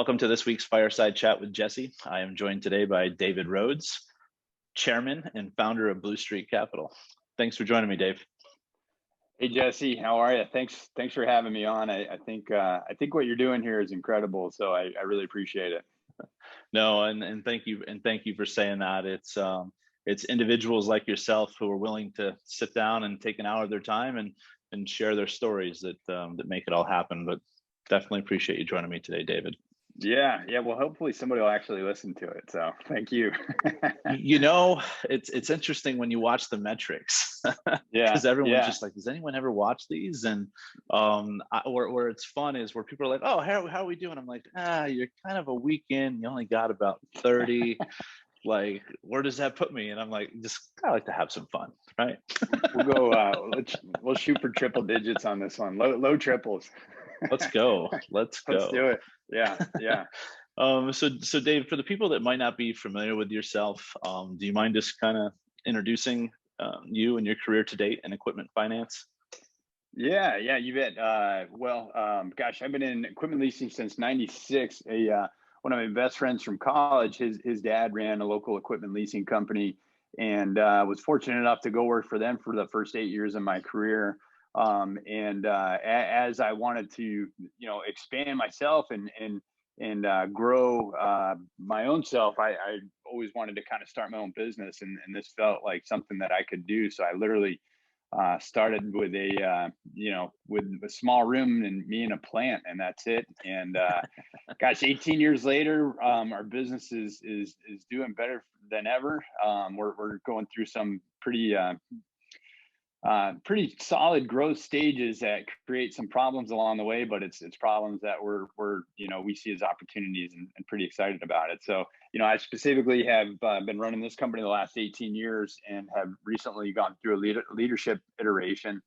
Welcome to this week's Fireside Chat with Jesse. I am joined today by David Rhoads, Chairman and founder of Blue Street Capital. Thanks for joining me, Dave. Hey Jesse, how are you? Thanks for having me on. I think what you're doing here is incredible, so I really appreciate it. No, and thank you for saying that. It's individuals like yourself who are willing to sit down and take an hour of their time and share their stories that make it all happen. But definitely appreciate you joining me today, David. Yeah. Well, hopefully somebody will actually listen to it. So thank you. It's interesting when you watch the metrics because everyone's just like, does anyone ever watch these? And where it's fun is where people are like, oh, how are we doing? I'm like, you're kind of a week in, you only got about 30. Like, where does that put me? And I'm like, just kind of like to have some fun, right? We'll go. We'll shoot for triple digits on this one. Low triples. Let's go. Let's do it. Yeah. So Dave, for the people that might not be familiar with yourself, do you mind just kind of introducing you and your career to date in equipment finance? Yeah, you bet. Gosh, I've been in equipment leasing since '96. One of my best friends from college, his dad ran a local equipment leasing company, and was fortunate enough to go work for them for the first 8 years of my career. As I wanted to, expand myself and grow my own self, I always wanted to kind of start my own business, and this felt like something that I could do. So I literally started with with a small room and me and a plant, and that's it. And gosh, 18 years later, our business is doing better than ever. We're going through some pretty solid growth stages that create some problems along the way, but it's problems that we see as opportunities and pretty excited about it. So, I specifically have been running this company the last 18 years and have recently gone through a leadership iteration,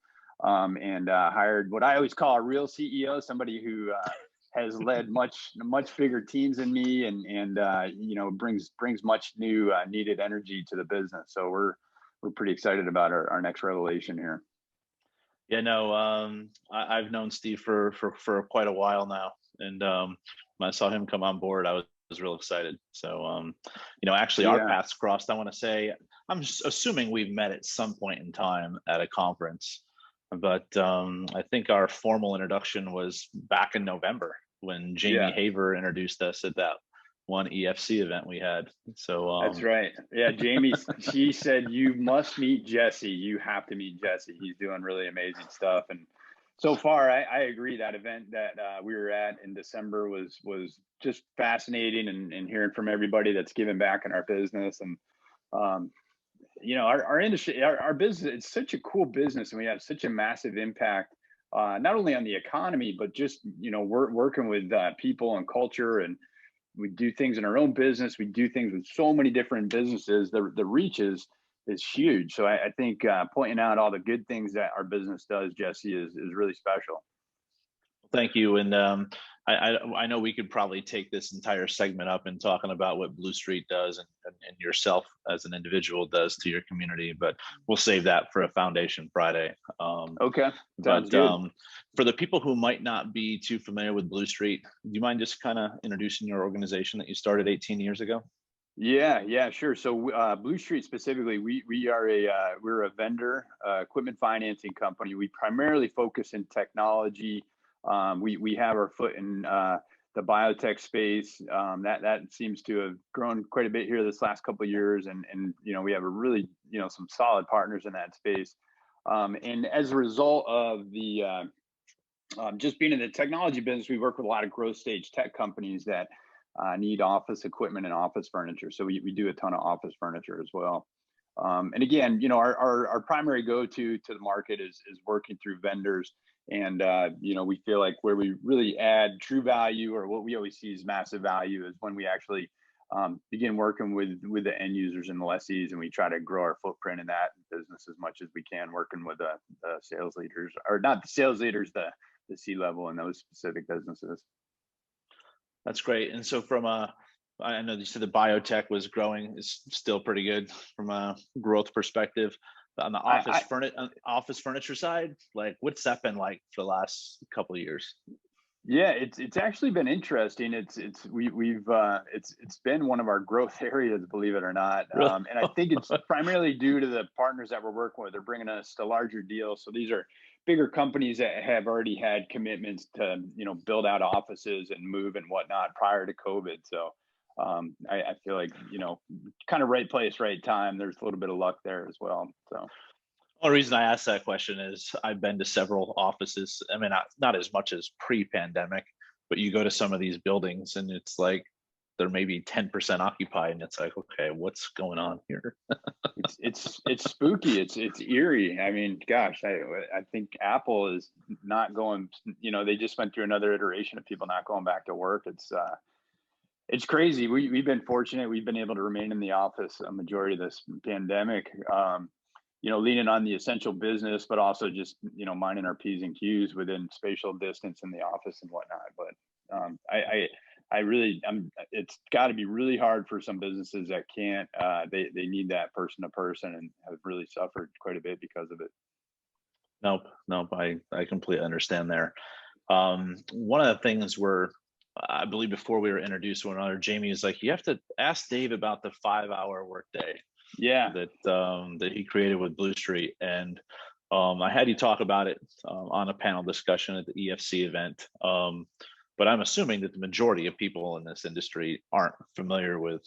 and hired what I always call a real CEO, somebody who has led much bigger teams than me, and brings much new needed energy to the business. So we're pretty excited about our next revelation here. Yeah, no, I've known Steve for quite a while now, and when I saw him come on board, I was real excited. So, actually, our paths crossed. I want to say, I'm just assuming we've met at some point in time at a conference, but I think our formal introduction was back in November when Jamie Haver introduced us at that one EFC event we had. So that's right. Yeah, Jamie, she said, you must meet Jesse. You have to meet Jesse. He's doing really amazing stuff. And so far, I agree. That event that we were at in December was just fascinating, and hearing from everybody that's giving back in our business. And our industry, our business, it's such a cool business, and we have such a massive impact, not only on the economy, but just we're working with people and culture, and we do things in our own business. We do things with so many different businesses. The reach is huge. So I think pointing out all the good things that our business does, Jesse, is really special. Thank you. And I know we could probably take this entire segment up and talking about what Blue Street does and yourself as an individual does to your community, but we'll save that for a Foundation Friday. Okay. But for the people who might not be too familiar with Blue Street, do you mind just kind of introducing your organization that you started 18 years ago? Yeah, sure. So Blue Street specifically, we're a vendor equipment financing company. We primarily focus in technology. We have our foot in the biotech space. That seems to have grown quite a bit here this last couple of years, and we have a really some solid partners in that space. And as a result of the just being in the technology business, we work with a lot of growth stage tech companies that need office equipment and office furniture. So we do a ton of office furniture as well. And again, our primary go-to the market is working through vendors. And we feel like where we really add true value, or what we always see as massive value, is when we actually begin working with the end users and the lessees, and we try to grow our footprint in that business as much as we can, working with the sales leaders, or not the sales leaders, the C-level in those specific businesses. That's great. And so I know you said the biotech was growing. It's still pretty good from a growth perspective. On the office furniture side, like, what's that been like for the last couple of years? Yeah, it's actually been interesting. It's been one of our growth areas, believe it or not. Really? And I think it's primarily due to the partners that we're working with. They're bringing us to larger deals. So these are bigger companies that have already had commitments to, build out offices and move and whatnot prior to COVID. So I feel like, kind of right place, right time. There's a little bit of luck there as well. So Only reason I asked that question is I've been to several offices. I mean, not as much as pre-pandemic, but you go to some of these buildings and it's like they're maybe 10% occupied, and it's like, okay, what's going on here? it's spooky. It's eerie. I mean, gosh, I think Apple is not going. They just went through another iteration of people not going back to work. It's crazy. We've been fortunate. We've been able to remain in the office a majority of this pandemic. Leaning on the essential business, but also just minding our P's and Q's within spatial distance in the office and whatnot. But I really, it's got to be really hard for some businesses that can't. They need that person to person and have really suffered quite a bit because of it. Nope, nope. I completely understand there. One of the things where I believe before we were introduced to one another, Jamie is like, you have to ask Dave about the 5-hour workday Yeah. that he created with Blue Street, and I had you talk about it on a panel discussion at the EFC event. But I'm assuming that the majority of people in this industry aren't familiar with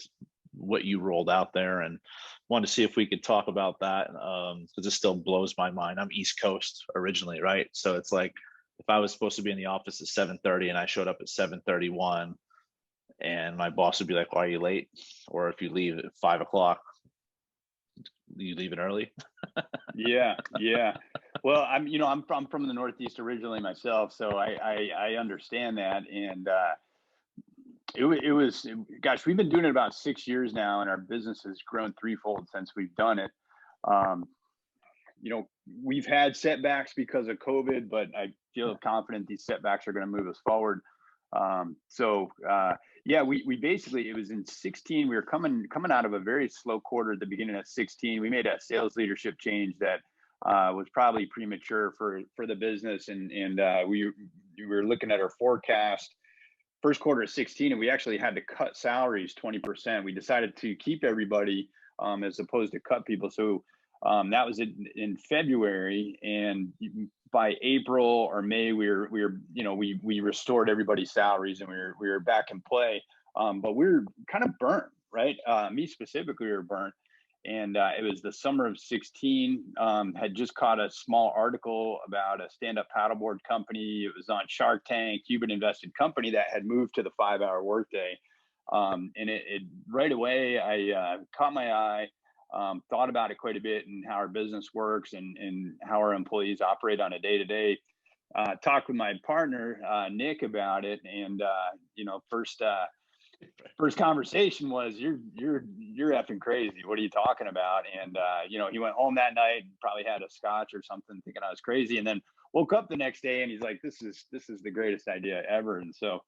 what you rolled out there, and wanted to see if we could talk about that because it still blows my mind. I'm East Coast originally, right? So it's like if I was supposed to be in the office at 7:30 and I showed up at 7:31, and my boss would be like, "Why are you late?" Or if you leave at 5 o'clock, you leaving early. Yeah, yeah. Well, I'm from the Northeast originally myself, so I understand that, and it was, gosh, we've been doing it about 6 years now, and our business has grown threefold since we've done it. Um, we've had setbacks because of COVID, but I feel confident these setbacks are going to move us forward. Yeah, we basically, it was in 16. We were coming out of a very slow quarter at the beginning of 16. We made a sales leadership change that was probably premature for the business, and we were looking at our forecast first quarter of 16, and we actually had to cut salaries 20%. We decided to keep everybody as opposed to cut people. So that was in February, and by April or May, we restored everybody's salaries, and we were back in play. But we were kind of burnt, right? Me specifically, we were burnt. And it was the summer of 16. Had just caught a small article about a stand-up paddleboard company. It was on Shark Tank, Cuban invested company that had moved to the 5-hour workday. And it right away, I caught my eye. Thought about it quite a bit and how our business works and how our employees operate on a day-to-day. Talked with my partner Nick about it, and first conversation was, you're effing crazy. What are you talking about? And he went home that night, probably had a scotch or something, thinking I was crazy, and then woke up the next day and he's like, this is the greatest idea ever. And so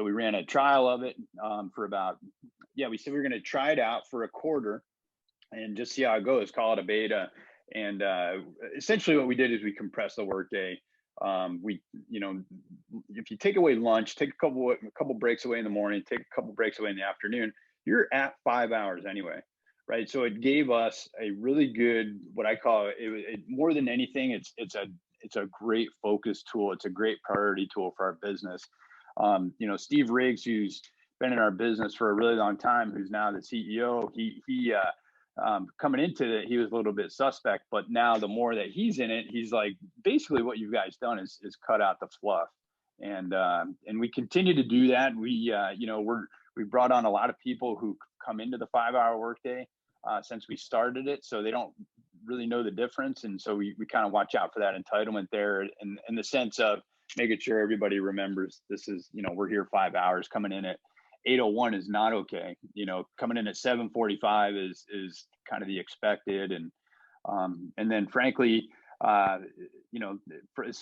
we ran a trial of it for about, we said we were going to try it out for a quarter and just see how it goes, call it a beta. And essentially what we did is we compressed the workday. If you take away lunch, take a couple breaks away in the morning, take a couple breaks away in the afternoon, you're at 5 hours anyway, right? So it gave us a really good, what I call it, more than anything, it's a great focus tool. It's a great priority tool for our business. Steve Riggs, who's been in our business for a really long time, who's now the CEO, he coming into it, he was a little bit suspect, but now the more that he's in it, he's like, basically what you guys done is cut out the fluff. And we continue to do that. We brought on a lot of people who come into the 5-hour workday since we started it, so they don't really know the difference. And so we kind of watch out for that entitlement there, in the sense of making sure everybody remembers this is, we're here 5 hours. Coming in at 8:01 is not okay. Coming in at 7:45 is kind of the expected. And then frankly,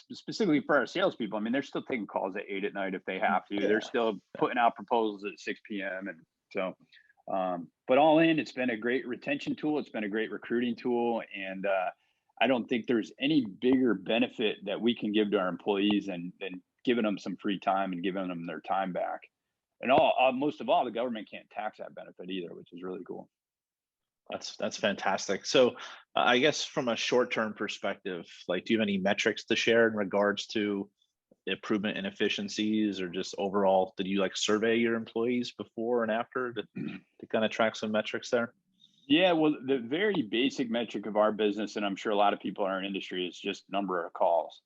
specifically for our salespeople, I mean, they're still taking calls at 8 at night if they have to. Yeah. They're still putting out proposals at 6 p.m. And so, but all in, it's been a great retention tool. It's been a great recruiting tool. And I don't think there's any bigger benefit that we can give to our employees than giving them some free time and giving them their time back. And most of all, the government can't tax that benefit either, which is really cool. That's fantastic. So I guess from a short-term perspective, like, do you have any metrics to share in regards to improvement in efficiencies, or just overall, did you like survey your employees before and after to kind of track some metrics there? Yeah, well, the very basic metric of our business, and I'm sure a lot of people in our industry, is just number of calls,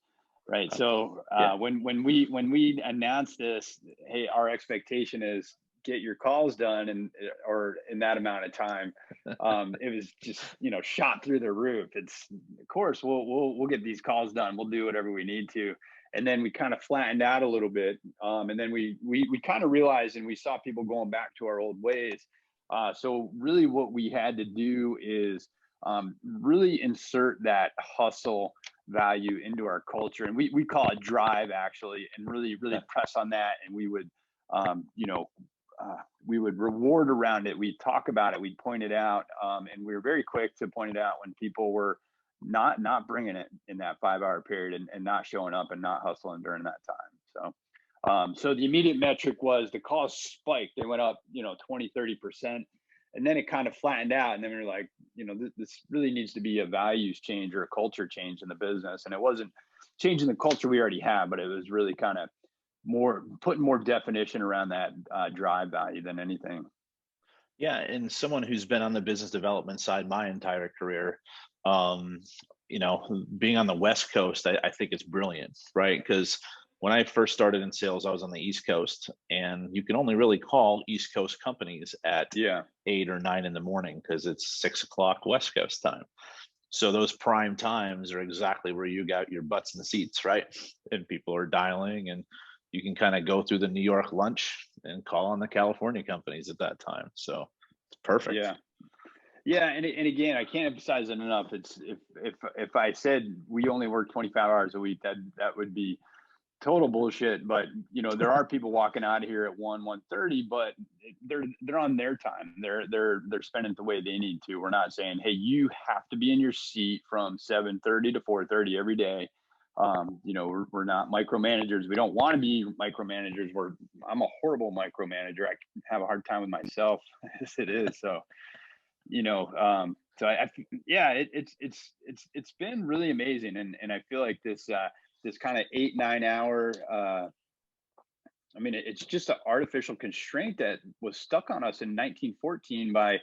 right? Uh, So yeah, when we announce this, hey, our expectation is get your calls done and or in that amount of time. It was just shot through the roof. It's of course we'll get these calls done. We'll do whatever we need to, and then we kind of flattened out a little bit, and then we kind of realized, and we saw people going back to our old ways. So really what we had to do is really insert that hustle value into our culture. And we call it drive actually, and really press on that. And we would reward around it. We'd talk about it. We'd point it out. And we were very quick to point it out when people were not bringing it in that 5 hour period and not showing up and not hustling during that time. So the immediate metric was the calls spiked. They went up, 20, 30%. And then it kind of flattened out. And then we were like, this really needs to be a values change or a culture change in the business. And it wasn't changing the culture we already had, but it was really kind of putting more definition around that drive value than anything. yeah. And someone who's been on the business development side my entire career, um, being on the West Coast, I think it's brilliant, right? Because when I first started in sales, I was on the East Coast, and you can only really call East Coast companies at Yeah. 8 or 9 in the morning because it's 6 o'clock West Coast time. So those prime times are exactly where you got your butts in the seats, right? And people are dialing, and you can kind of go through the New York lunch and call on the California companies at that time. So it's perfect. Yeah. Yeah, and again, I can't emphasize it enough. It's if I said we only work 25 hours a week, that would be total bullshit. But there are people walking out of here at 1:30, but they're on their time. They're spending it the way they need to. We're not saying, hey, you have to be in your seat from 7:30 to 4:30 every day. We're not micromanagers. We don't want to be micromanagers. I'm a horrible micromanager. I have a hard time with myself as it is. So yeah, it's been really amazing, and I feel like this kind of 8-9 hour. It's just an artificial constraint that was stuck on us in 1914 by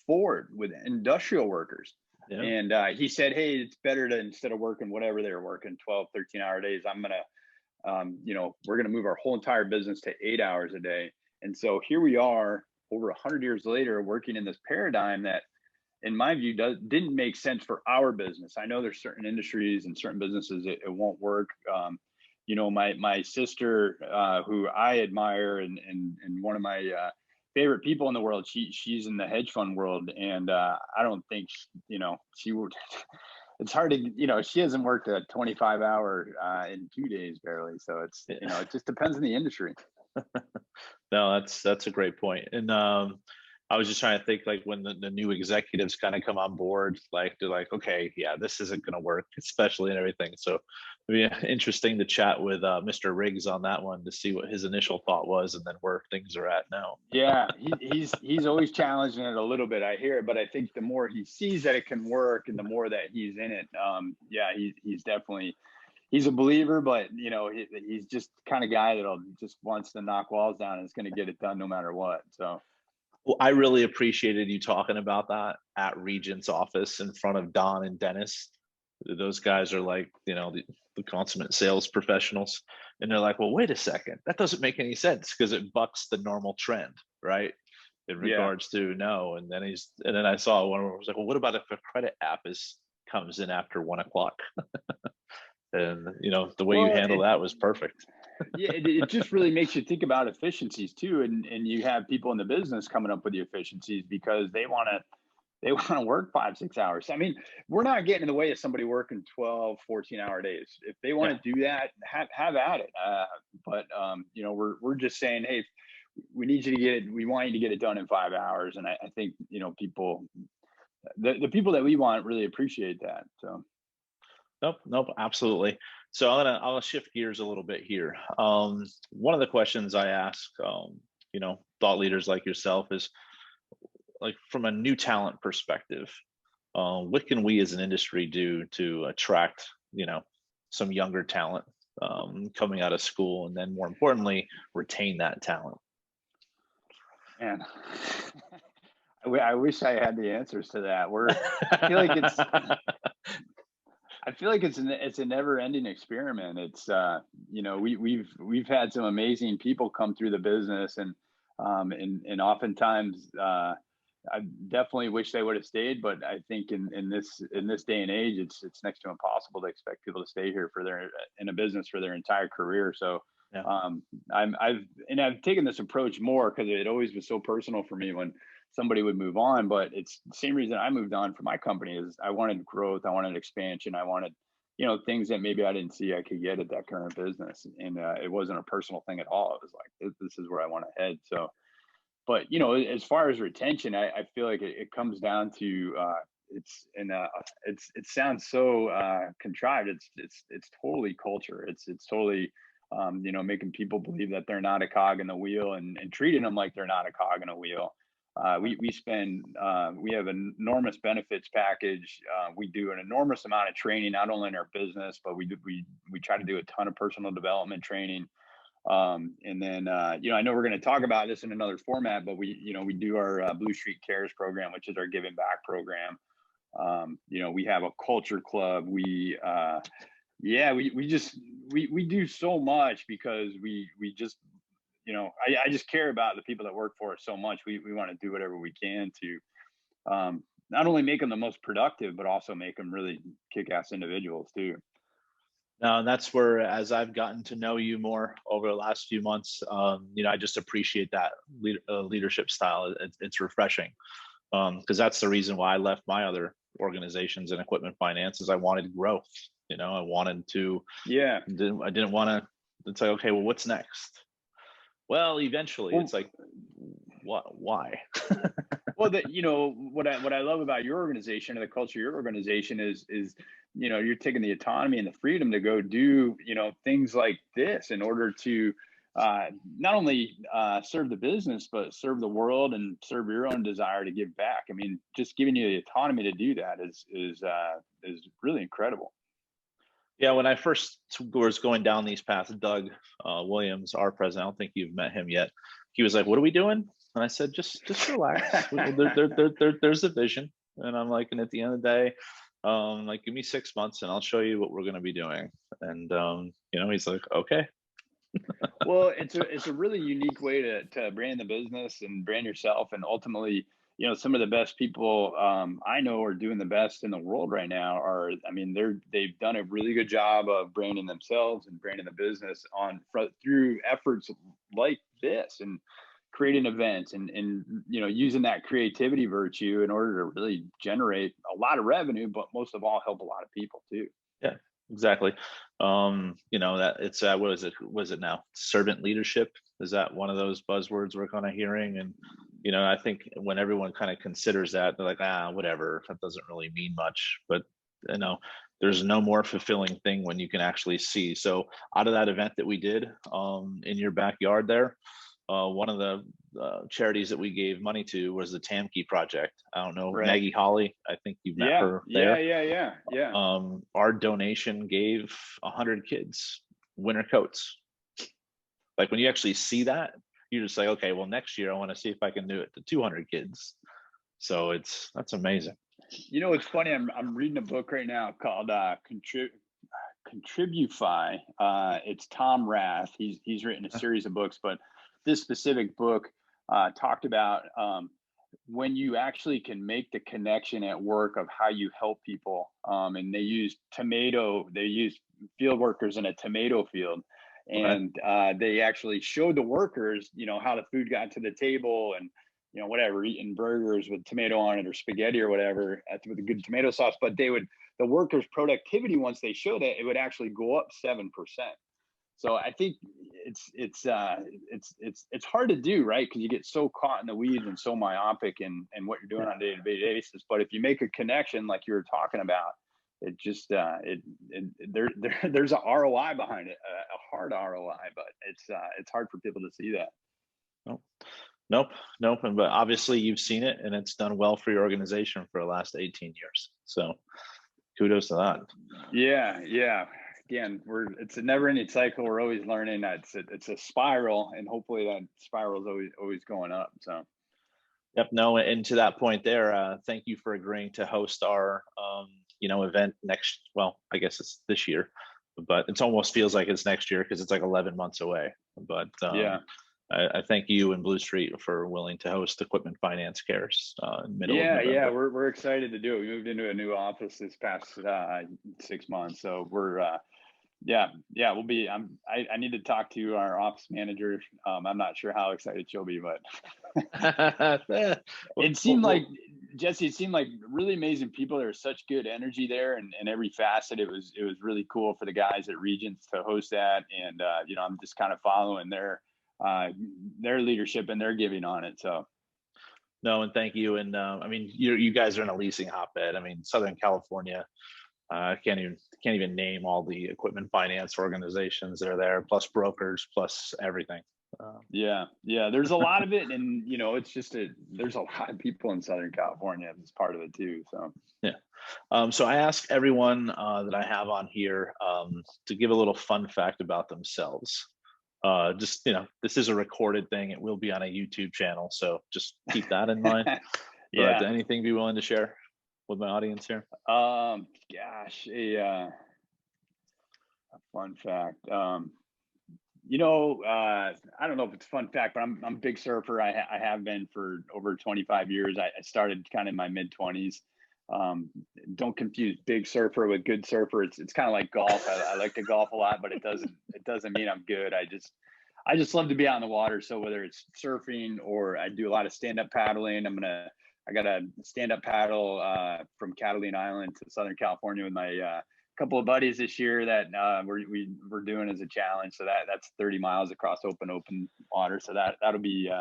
Ford with industrial workers. Yeah. And he said, hey, it's better to, instead of working whatever they were working, 12, 13-hour days, we're going to move our whole entire business to 8 hours a day. And so here we are over 100 years later, working in this paradigm that, in my view, didn't make sense for our business. I know there's certain industries and certain businesses it won't work. My sister, who I admire, and one of my favorite people in the world, she's in the hedge fund world, and I don't think she would. It's hard to, she hasn't worked a 25-hour in 2 days barely. So it's it just depends on the industry. No, that's a great point. And I was just trying to think, like, when the new executives kind of come on board, like they're like, okay, yeah, this isn't going to work, especially and everything. So it'd be interesting to chat with Mr. Riggs on that one to see what his initial thought was, and then where things are at now. Yeah, he's always challenging it a little bit. I hear it, but I think the more he sees that it can work, and the more that he's in it, he's definitely. He's a believer, but he's just the kind of guy that'll just wants to knock walls down and is going to get it done no matter what. So, Well, I really appreciated you talking about that at Regent's office in front of Don and Dennis. Those guys are like, the consummate sales professionals. And they're like, well, wait a second, that doesn't make any sense, because it bucks the normal trend, right? In regards to no. And then I saw one where I was like, well, what about if a credit app comes in after 1 o'clock? And the way you handle that was perfect. Yeah, it just really makes you think about efficiencies too, and you have people in the business coming up with the efficiencies because they want to work 5-6 hours. I mean, we're not getting in the way of somebody working 12, 14-hour days. If they want to do that, have at it. But we're just saying, hey, we need you to get it. We want you to get it done in 5 hours, and I think people, the people that we want really appreciate that. So. Nope, absolutely. So I'll shift gears a little bit here. One of the questions I ask, thought leaders like yourself is like from a new talent perspective, what can we as an industry do to attract, some younger talent coming out of school, and then more importantly, retain that talent? And I wish I had the answers to that. I feel like it's it's a never ending experiment. It's we've had some amazing people come through the business, and oftentimes I definitely wish they would have stayed, but I think in this day and age, it's next to impossible to expect people to stay here in a business for their entire career. So Yeah. I've taken this approach more because it always was so personal for me when somebody would move on. But it's the same reason I moved on from my company is I wanted growth, I wanted expansion, I wanted things that maybe I didn't see I could get at that current business, and it wasn't a personal thing at all. It was like this is where I want to head. So, but as far as retention, I feel like it comes down to it sounds so contrived. It's totally culture. It's totally making people believe that they're not a cog in the wheel, and treating them like they're not a cog in a wheel. We have an enormous benefits package. We do an enormous amount of training, not only in our business, but we try to do a ton of personal development training. And then I know we're going to talk about this in another format, but we do our Blue Street Cares program, which is our giving back program. We have a culture club. We do so much because we just I just care about the people that work for us so much. We want to do whatever we can to not only make them the most productive, but also make them really kick-ass individuals too. Now, and that's where, as I've gotten to know you more over the last few months, I just appreciate that leadership style. It's refreshing, because that's the reason why I left my other organizations in equipment finance. Is I wanted growth. I wanted to. Yeah. I didn't want to. It's like, okay, well, what's next? Well, eventually, it's like, what? Why? Well, what I love about your organization and the culture of your organization is you're taking the autonomy and the freedom to go do things like this in order to not only serve the business, but serve the world and serve your own desire to give back. I mean, just giving you the autonomy to do that is really incredible. Yeah, when I first was going down these paths, Doug Williams, our president, I don't think you've met him yet. He was like, "What are we doing?" And I said, "Just relax. There's a vision." And I'm like, and at the end of the day, like, give me 6 months and I'll show you what we're going to be doing. And he's like, "Okay." Well, it's a really unique way to brand the business and brand yourself, and ultimately, some of the best people I know are doing the best in the world right now. They've done a really good job of branding themselves and branding the business through efforts like this, and creating events, and using that creativity virtue in order to really generate a lot of revenue, but most of all help a lot of people too. Yeah, exactly. That it's what is it? Was it now? Servant leadership? Is that one of those buzzwords we're kind of hearing? And I think when everyone kind of considers that, they're like, whatever. That doesn't really mean much. But there's no more fulfilling thing when you can actually see. So out of that event that we did in your backyard there, one of the charities that we gave money to was the Tamke Project. I don't know, right. Maggie Holly, I think you've met her there. Yeah. Our donation gave 100 kids winter coats. Like, when you actually see that, you just say, okay, well, next year I want to see if I can do it to 200 kids. So that's amazing. It's funny. I'm reading a book right now called Contribufy. It's Tom Rath. He's written a series of books, but this specific book talked about when you actually can make the connection at work of how you help people. And they used field workers in a tomato field. And they actually showed the workers, how the food got to the table, and whatever, eating burgers with tomato on it or spaghetti or whatever with a good tomato sauce. But the workers' productivity, once they showed it would actually go up 7%. So I think it's hard to do, right? Because you get so caught in the weeds and so myopic in what you're doing on a day-to-day basis. But if you make a connection like you were talking about, it just there's a ROI behind it, a hard ROI, but it's hard for people to see that. Nope, nope, nope. But obviously you've seen it, and it's done well for your organization for the last 18 years. So kudos to that. Yeah. Again, it's a never-ending cycle. We're always learning. It's a spiral, and hopefully that spiral is always going up. So. Yep. No, and to that point there, thank you for agreeing to host our, event next. Well, I guess it's this year, but it almost feels like it's next year because it's like 11 months away. But Yeah. I thank you and Blue Street for willing to host Equipment Finance Cares in middle of November. Yeah, we're excited to do it. We moved into a new office this past 6 months, so we're we'll be. I need to talk to our office manager. I'm not sure how excited she'll be, but it seemed like, Jesse, it seemed like really amazing people. There was such good energy there, and every facet. It was really cool for the guys at Regents to host that, and I'm just kind of following their leadership and their giving on it. So. No, and thank you. And I mean, you guys are in a leasing hotbed. I mean, Southern California. I can't even name all the equipment finance organizations that are there, plus brokers, plus everything. Yeah. There's a lot of it, and it's just there's a lot of people in Southern California as part of it too. So yeah. So I ask everyone that I have on here to give a little fun fact about themselves. Just this is a recorded thing. It will be on a YouTube channel, so just keep that in mind. Yeah. But anything be willing to share with my audience here? Gosh, a fun fact. I don't know if it's a fun fact, but I'm a big surfer. I have been for over 25 years. I started kind of in my mid-20s. Don't confuse big surfer with good surfer. It's kind of like golf. I like to golf a lot, but it doesn't mean I'm good. I just love to be out in the water. So whether it's surfing or I do a lot of stand-up paddling, I got a stand-up paddle from Catalina Island to Southern California with my couple of buddies this year that we're doing as a challenge. So that's 30 miles across open water. So that'll be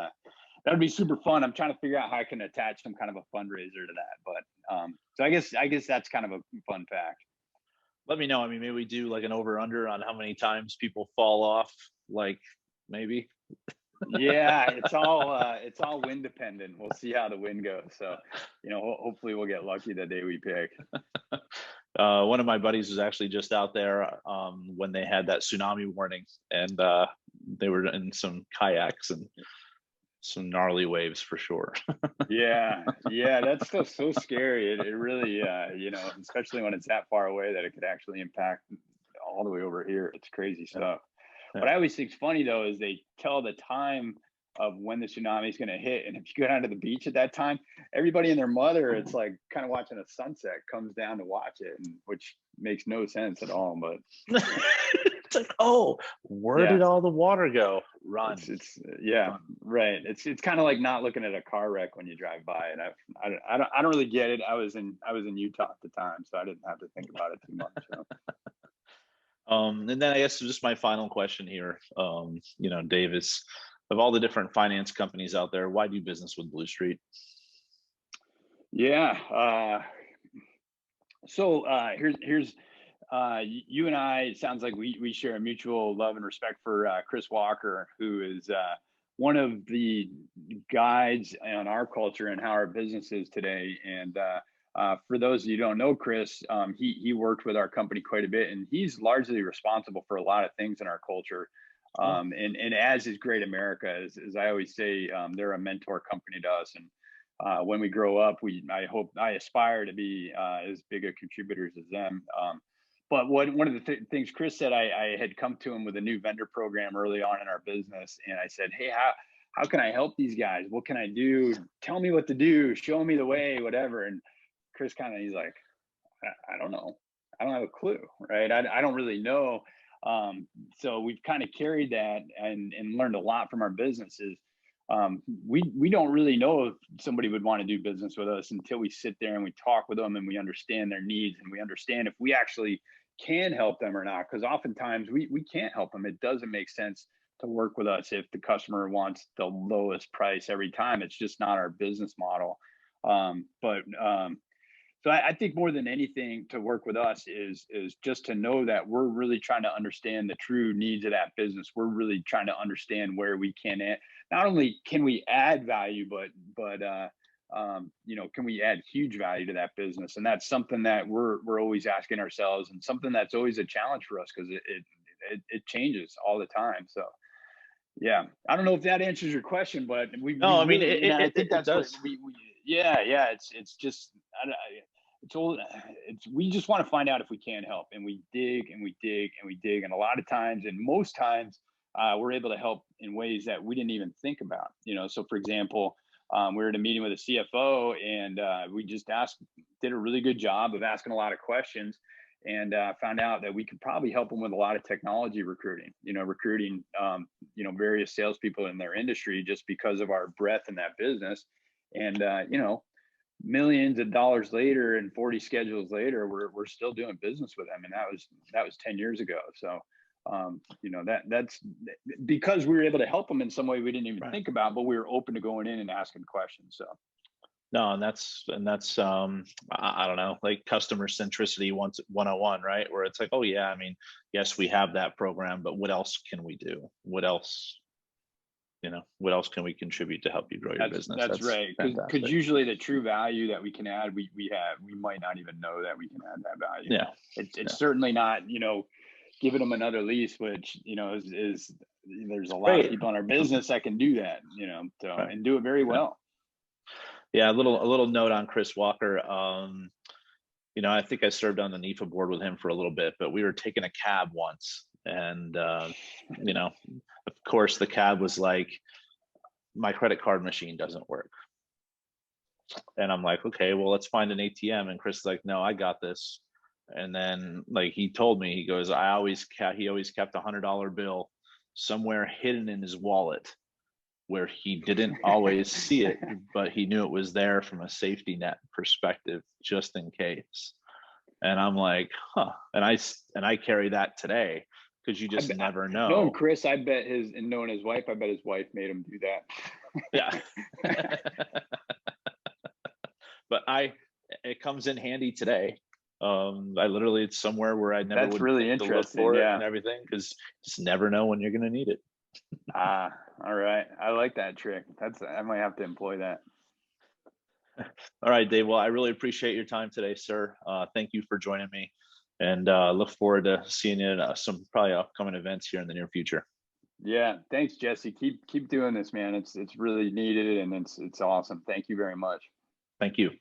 super fun. I'm trying to figure out how I can attach some kind of a fundraiser to that. But so I guess that's kind of a fun fact. Let me know. I mean, maybe we do like an over under on how many times people fall off. Like maybe. Yeah, it's all wind dependent. We'll see how the wind goes. So, hopefully we'll get lucky the day we pick. One of my buddies was actually just out there when they had that tsunami warning, and they were in some kayaks and some gnarly waves for sure. Yeah, that's stuff so scary. It really, especially when it's that far away that it could actually impact all the way over here. It's crazy stuff. What I always think is funny though is they tell the time of when the tsunami is going to hit, and if you go down to the beach at that time, everybody and their mother, it's like kind of watching a sunset, comes down to watch it, which makes no sense at all. But it's like, oh, where did all the water go? Run. It's Run. Right. It's kind of like not looking at a car wreck when you drive by, and I don't really get it. I was in Utah at the time, so I didn't have to think about it too much. So. And then I guess just my final question here, Davis, of all the different finance companies out there, why do business with Blue Street? Yeah. So here's you and I. It sounds like we share a mutual love and respect for Chris Walker, who is one of the guides on our culture and how our business is today. And for those of you who don't know Chris, he worked with our company quite a bit, and he's largely responsible for a lot of things in our culture. And as is Great America, as I always say, they're a mentor company to us. And when we grow up, I aspire to be as big a contributors as them. But one of the things Chris said, I had come to him with a new vendor program early on in our business, and I said, hey, how can I help these guys? What can I do? Tell me what to do. Show me the way, whatever. And Chris he's like, I don't know. I don't have a clue, right? I don't really know. So we've kind of carried that and learned a lot from our businesses. We don't really know if somebody would want to do business with us until we sit there and we talk with them and we understand their needs and we understand if we actually can help them or not. Because oftentimes we can't help them. It doesn't make sense to work with us if the customer wants the lowest price every time. It's just not our business model. So I think more than anything to work with us is just to know that we're really trying to understand the true needs of that business. We're really trying to understand where we can add, not only can we add value, but can we add huge value to that business? And that's something that we're always asking ourselves, and something that's always a challenge for us because it changes all the time. So yeah, I don't know if that answers your question, but we No, I mean really, and I think it that's what does. we yeah, it's just it's all it's we just want to find out if we can help, and we dig and we dig and we dig, and a lot of times, and most times, we're able to help in ways that we didn't even think about. So for example, we were at a meeting with a CFO, and we just did a really good job of asking a lot of questions, and found out that we could probably help them with a lot of technology recruiting. Recruiting various salespeople in their industry, just because of our breadth in that business. And millions of dollars later and 40 schedules later, we're still doing business with them, and that was 10 years ago. So that's because we were able to help them in some way we didn't even Right. think about, but we were open to going in and asking questions. So No, and that's I don't know, like customer centricity 101, right? Where it's like, oh yeah, I mean, yes, we have that program, but what else can we do? What else can we contribute to help you grow your business? that's That's right, because fantastic. usually the true value that we can add, we might not even know that we can add that value. Yeah. It's Yeah. certainly not giving them another lease, which is there's a lot of Right. people in our business that can do that, so, Right. and do it very Yeah. well. Yeah. A little note on Chris Walker. I think I served on the NIFA board with him for a little bit, but we were taking a cab once, and of course the cab was like, my credit card machine doesn't work. And I'm like, okay, well, let's find an ATM. And Chris is like, no, I got this. And then like he told me, he goes, he always kept $100 bill somewhere hidden in his wallet where he didn't always see it, but he knew it was there from a safety net perspective, just in case. And I'm like, huh. And I carry that today because you just never Knowing know. Chris, I bet and knowing his wife, I bet his wife made him do Yeah. that. But it comes in handy today. I literally, it's somewhere where I never That's would really think to look interesting. for it Yeah. and everything, because just never know when you're going to need it. Ah, all right. I like that trick. I might have to employ that. All right, Dave. Well, I really appreciate your time today, sir. Thank you for joining me, and look forward to seeing you at some probably upcoming events here in the near future. Yeah. Thanks, Jesse. Keep doing this, man. It's really needed, and it's awesome. Thank you very much. Thank you.